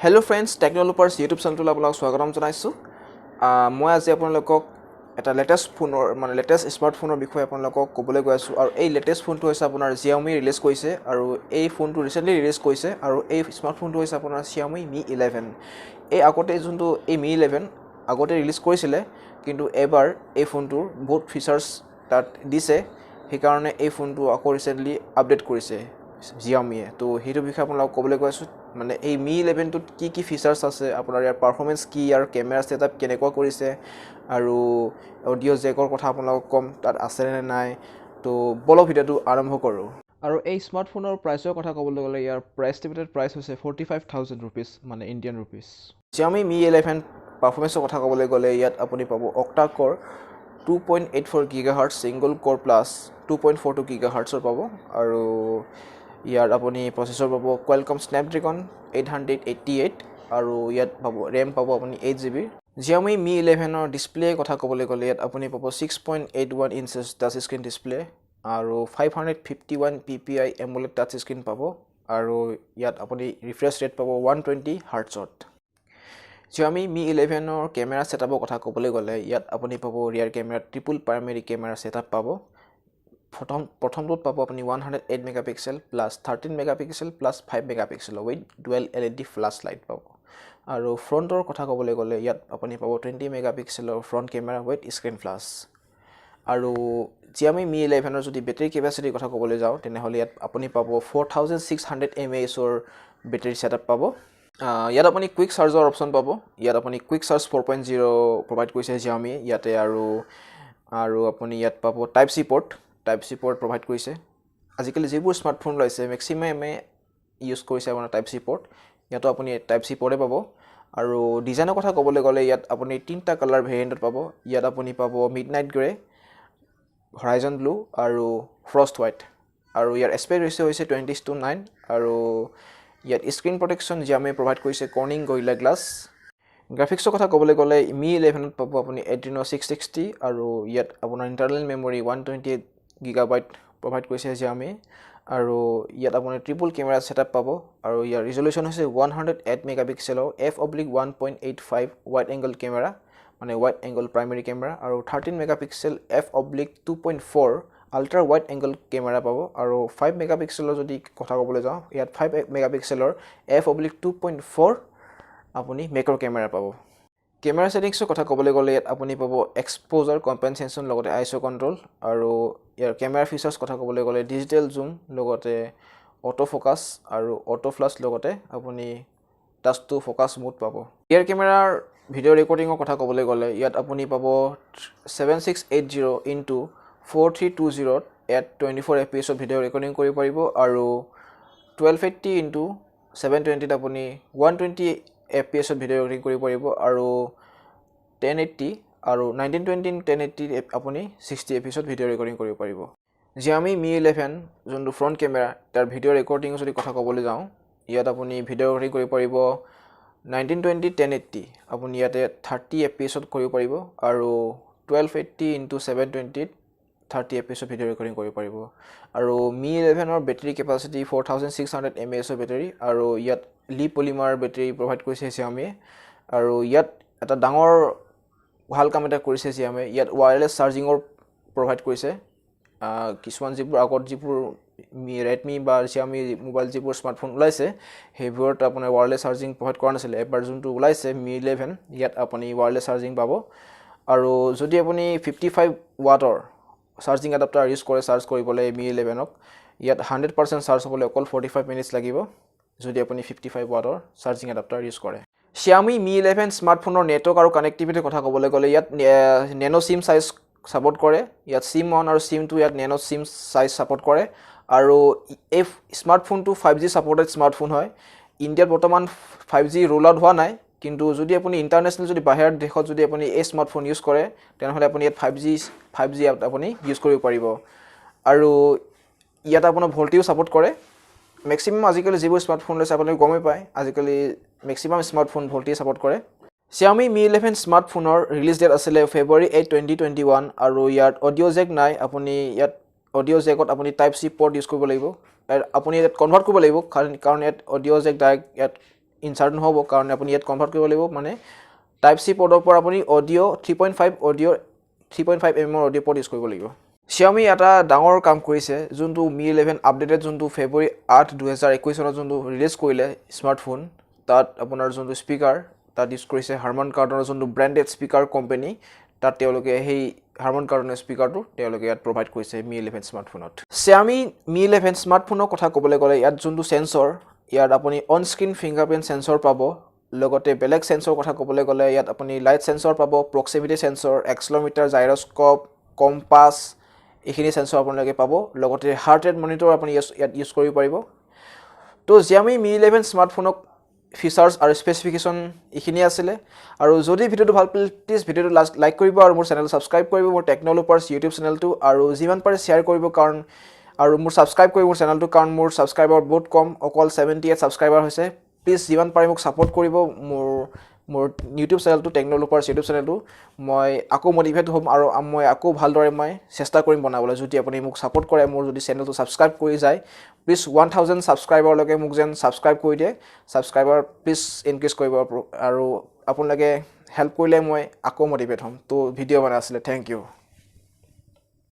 Hello friends, Techno YouTube channel আপোনাক স্বাগতম জনাইছো। মই আজি আপোনালোকক এটা লেটেষ্ট স্মাৰ্টফোনৰ বিষয়ে আপোনালোকক ক'বলৈ গৈ আছো আৰু এই লেটেষ্ট ফোনটো হৈছে আপোনাৰ Xiaomi ৰিলিজ কৰিছে আৰু এই ফোনটো ৰিসেন্টলি ৰিলিজ কৰিছে আৰু এই স্মাৰ্টফোনটো হৈছে আপোনাৰ Xiaomi Mi 11। এই আগতে যোনটো এই Mi 11 আগতে ৰিলিজ কৰিছিলে কিন্তু এবাৰ এই ফোনটোৰ বহুত ফিচাৰ্স তাত দিছে সেইকাৰণে এই ফোনটো আকৌ ৰিসেন্টলি আপডেট কৰিছে Xiaomi তো হেতু বিষয়ে আপোনালোকক ক'বলৈ গৈ আছো মানে এই Mi 11 টোত কি ফিচাৰ্স আছে আপোনাৰ ইয়াৰ পাৰফৰম্যান্স কি আৰু ক্যামেৰা সেটআপ কেনেকুৱা কৰিছে আৰু অডিও জেকৰ কথা আপোনালোকক কম তাত আছে নে নাই তো বলো ভিডিওটো আৰম্ভ কৰো আৰু এই স্মাৰ্টফোনৰ প্ৰাইচৰ কথা ক'বলৈ গ'লে ইয়াৰ এস্টিমেটেড প্ৰাইচ হৈছে 45000 rupees মানে ইণ্ডিয়ান rupees Xiaomi Mi 11 পাৰফৰম্যান্সৰ কথা ক'বলৈ গ'লে ইয়াত আপুনি পাব octa core 2.84 GHz single core plus 2.42 GHz পাব আৰু ইয়াত আপুনি প্ৰসেসৰ পাব Qualcomm Snapdragon 888 আৰু ইয়াত পাব RAM পাব আপুনি 8GB Xiaomi Mi 11 ৰ ডিসপ্লে কথা ক'বলৈ গ'লে ইয়াত আপুনি পাব 6.81 inches টাচ স্ক্ৰিন ডিসপ্লে আৰু 551 ppi AMOLED টাচ স্ক্ৰিন পাব আৰু ইয়াত আপুনি ৰিফ্ৰেশ ৰেট পাব 120 Hz Xiaomi Mi 11 ৰ ক্যামেৰা সেটআপৰ কথা ক'বলৈ গ'লে ইয়াত আপুনি পাব ৰিয়াৰ camera triple primary camera setup পাব প্ৰথমটোত পাব আপুনি 108 megapixel plus 13 megapixel plus 5 megapixel with dual LED flash light পাব আৰু ফ্ৰণ্টৰ কথা ক'বলৈ গ'লে ইয়াত আপুনি পাব 20 মেগাপিক্সেলৰ front camera with screen flash আৰু Xiaomi Mi 11 ৰ যদি বেটাৰী কেপাসিটি কথা ক'বলৈ যাও তেনেহলে ইয়াত আপুনি পাব 4600 mAh ৰ বেটাৰী সেটআপ পাব ইয়াত আপুনি কুইক চাৰ্জৰ অপচন পাব ইয়াত আপুনি কুইক চাৰ্জ 4.0 প্ৰভাইড কৰিছে Xiaomi ইয়াতে আৰু আপুনি ইয়াত পাব টাইপ সি পোৰ্ট প্ৰভাইড কৰিছে আজিকালি যিবোৰ স্মাৰ্টফোন লাইছে ম্যাক্সিমামে ইউজ কৰিছে আপোনাৰ টাইপ সি পোৰ্ট ইয়াতো আপুনি টাইপ সি পোৰ্টে পাব আৰু ডিজাইনৰ কথা ক'বলৈ গ'লে ইয়াত আপুনি তিনটা কালাৰ ভেৰিয়েন্টত পাব ইয়াত আপুনি পাব মিডনাইট গ্ৰে হৰাইজন ব্লু আৰু ফ্ৰষ্ট হোৱাইট আৰু ইয়াৰ এস্পেক্ট ৰেশিও হৈছে 20:9 আৰু ইয়াত স্ক্ৰিন প্ৰটেকচন Xiaomi প্ৰভাইড কৰিছে Corning Gorilla Glass গ্ৰাফিক্সৰ কথা ক'বলৈ গ'লে Mi 11 ত পাব আপুনি Adreno 660 আৰু ইয়াত আপোনাৰ ইন্টাৰনাল মেমৰি 128GB প্ৰভাইড কৰিছে Xiaomi আৰু ইয়াত আপুনি ট্ৰিপল ক্যামেৰা সেটআপ পাব আৰু ইয়াৰ ৰিজল্যুশন হৈছে 108 মেগাপিক্সেলৰ f/1.85 ওয়াইড এংগল ক্যামেৰা মানে ওয়াইড এংগল প্ৰাইমাৰী ক্যামেৰা আৰু 13 megapixel f/2.4 ultra wide angle camera পাব আৰু 5 মেগাপিক্সেলৰ যদি কথা ক'বলৈ যাও ইয়াত 5 মেগাপিক্সেলৰ f/2.4 আপুনি মেক্ৰো ক্যামেৰা পাব ক্যামেৰা সেটিংছৰ কথা ক'বলৈ গ'লে ইয়াত আপুনি পাব এক্সপোজাৰ কম্পেনসেশন লগতে আইএসও কন্ট্ৰোল আৰু ইয়াৰ ক্যামেৰা ফিচাৰ্স কথা ক'বলৈ গ'লে ডিজিটেল জুম লগতে অটো ফোকাস আৰু অটো ফ্লাশ লগতে আপুনি টাচ টু ফোকাস মোড পাব ইয়াৰ ক্যামেৰাৰ ভিডিও ৰেকৰ্ডিংৰ কথা ক'বলৈ গ'লে ইয়াত আপুনি পাব 7680x4320 at 24 fps video recording কৰিব পাৰিব আৰু 1280x720 আপুনি 120 fps ভিডিও ৰেকৰ্ডিং কৰিব পাৰিব আৰু 1080 আৰু 1920x1080 আপুনি 60 fps ভিডিও ৰেকৰ্ডিং কৰিব পাৰিব Xiaomi Mi 11 যোনটো ফ্ৰণ্ট ক্যামেৰা তাৰ ভিডিও ৰেকৰ্ডিং যদি কথা ক'বলৈ যাও ইয়াত আপুনি ভিডিও ৰেকৰ্ডিং কৰিব পাৰিব 1920x1080 আপুনি ইয়াতে 30 fps কৰিব পাৰিব আৰু 1280x720 30 fps ভিডিও ৰেকৰ্ডিং কৰিব পাৰিব আৰু Mi 11 ৰ বেটাৰী কেপাসিটি 4600 mAh বেটাৰী আৰু ইয়াত লি পলিমাৰ বেটাৰী প্ৰভাইড কৰিছে Xiaomi আৰু ইয়াত এটা ডাঙৰ ভাল কাম এটা কৰিছে Xiaomi ইয়াত ওয়্যাৰলেছ চাৰ্জিংৰ প্ৰভাইড কৰিছে কিছুমান যিবোৰ আগত যিবোৰ Redmi বা Xiaomi মোবাইল যিবোৰ স্মাৰ্টফোন ওলাইছে হেভিৰত আপোনাৰ ওয়্যাৰলেছ চাৰ্জিং প্ৰভাইড কৰা নাছিল এবাৰ যোনটো ওলাইছে Mi 11 ইয়াত আপুনি ওয়্যাৰলেছ চাৰ্জিং পাব আৰু যদি আপুনি 55 ওয়াটৰ চাৰ্জিং এডাপ্টাৰ ইউজ কৰে চাৰ্জ কৰিবলৈ Mi 11 ক ইয়াত 100% চাৰ্জ হ'বলৈ অকল 45 মিনিটছ লাগিব যদি আপুনি 55 ওয়াটৰ চাৰ্জিং এডাপ্টাৰ ইউজ কৰে Xiaomi Mi 11 স্মাৰ্টফোনৰ নেটৱৰ্ক আৰু কানেক্টিভিটিৰ কথা ক'বলৈ গ'লে ইয়াত নেনো সিম সাইজ সাপোৰ্ট কৰে ইয়াত সিম 1 আৰু সিম 2 ইয়াত নেনো সিম সাইজ সাপোৰ্ট কৰে আৰু এই স্মাৰ্টফোনটো 5G সাপোৰ্টেড স্মাৰ্টফোন হয় ইণ্ডিয়াত বৰ্তমান 5G ৰোল আউট হোৱা নাই কিন্তু যদি আপুনি ইন্টাৰনেশ্যনেল যদি বাহিৰৰ দেশত যদি আপুনি এই স্মাৰ্টফোন ইউজ কৰে তেনেহলে আপুনি ইয়াত 5G আপুনি ইউজ কৰিব পাৰিব আৰু ইয়াত আপোনাৰ ভল্টেজও সাপোৰ্ট কৰে ম্যাক্সিমাম আজিকালি যিবোৰ স্মাৰ্টফোন লৈছে আপুনি গমে পায় আজিকালি ম্যাক্সিমাম স্মাৰ্টফোন ভল্টেজ সাপোৰ্ট কৰে Xiaomi Mi 11 স্মাৰ্টফোনৰ ৰিলিজ ডেট আছিল February 8 2021 আৰু ইয়াত অডিও জেক নাই আপুনি ইয়াত অডিও জেকত আপুনি টাইপ সি পোৰ্ট ইউজ কৰিব লাগিব আপুনি ইয়াত কনভাৰ্ট কৰিব লাগিব কাৰণ ইয়াত অডিও জেক ডাইৰেক্ট ইয়াত ইনচাৰ্ট নহ'ব কাৰণ আপুনি ইয়াত কনভাৰ্ট কৰিব লাগিব মানে টাইপ চি পৰ্টৰ পৰা আপুনি audio' 3.5 mm audio' port use কৰিব লাগিব Xiaomi এটা ডাঙৰ কাম কৰিছে যোনটো Mi 11 আপডেটেড যোনটো ফেব্ৰুৱাৰী 8 2021 চনত যোনটো ৰিলিজ কৰিলে স্মাৰ্টফোন তাত আপোনাৰ যোনটো স্পিকাৰ তাত ইউজ কৰিছে হাৰমান কাৰ্ডনৰ যোনটো ব্ৰেণ্ডেড স্পিকাৰ কোম্পানী তাত তেওঁলোকে সেই হাৰমান কাৰ্ডনৰ স্পিকাৰটো তেওঁলোকে ইয়াত প্ৰভাইড কৰিছে Mi 11 স্মাৰ্টফোনত Xiaomi Mi 11 স্মাৰ্টফোনৰ কথা ক'বলৈ গ'লে ইয়াত যোনটো সেন্সৰ ইয়াত আপুনি অন স্ক্ৰীন ফিংগাৰপ্ৰিন্ট সেন্সৰ পাব লগতে বেলেগ সেন্সৰ কথা ক'বলৈ গ'লে ইয়াত আপুনি লাইট সেন্সৰ পাব প্ৰক্সিমিটি সেন্সৰ এক্সেলৰোমিটাৰ জাইৰস্কোপ কম্পাছ এইখিনি সেন্সৰ আপোনালোকে পাব লগতে হাৰ্ট ৰেট মনিটৰ আপুনি ইয়াত ইউজ কৰিব পাৰিব তো Xiaomi Mi 11 স্মাৰ্টফোনক ফিচাৰ্ছ আৰু স্পেচিফিকেশ্যন এইখিনি আছিলে আৰু যদি ভিডিঅ'টো ভাল পালে প্লিজ ভিডিঅ'টো লাইক কৰিব আৰু মোৰ চেনেলটো ছাবস্ক্ৰাইব কৰিব মোৰ টেকন'লপাৰ্ছ ইউটিউব চেনেলটো আৰু যিমান পাৰে শ্বেয়াৰ কৰিব কাৰণ আৰু মোৰ ছাবস্ক্ৰাইব কৰিব মোৰ চেনেলটো কাৰণ মোৰ ছাবস্ক্ৰাইবাৰ বহুত কম অকল 78 ছাবস্ক্ৰাইবাৰ হৈছে প্লিজ যিমান পাৰে মোক ছাপোৰ্ট কৰিব মোৰ ইউটিউব চেনেলটো টেকন'লপাৰ্ছ ইউটিউব চেনেলটো মই আকৌ মটিভেট হ'ম আৰু মই আকৌ ভালদৰে মই চেষ্টা কৰিম বনাবলৈ যদি আপুনি মোক ছাপোৰ্ট কৰে মোৰ যদি চেনেলটো ছাবস্ক্ৰাইব কৰি যায় প্লিজ 1000 ছাবস্ক্ৰাইবাৰলৈকে মোক যেন ছাবস্ক্ৰাইব কৰি দিয়ে ছাবস্ক্ৰাইবাৰ প্লিজ ইনক্ৰিজ কৰিব আৰু আপোনালোকে হেল্প কৰিলে মই আকৌ মটিভেট হ'ম তো ভিডিঅ' বনাই আছিলে থেংক ইউ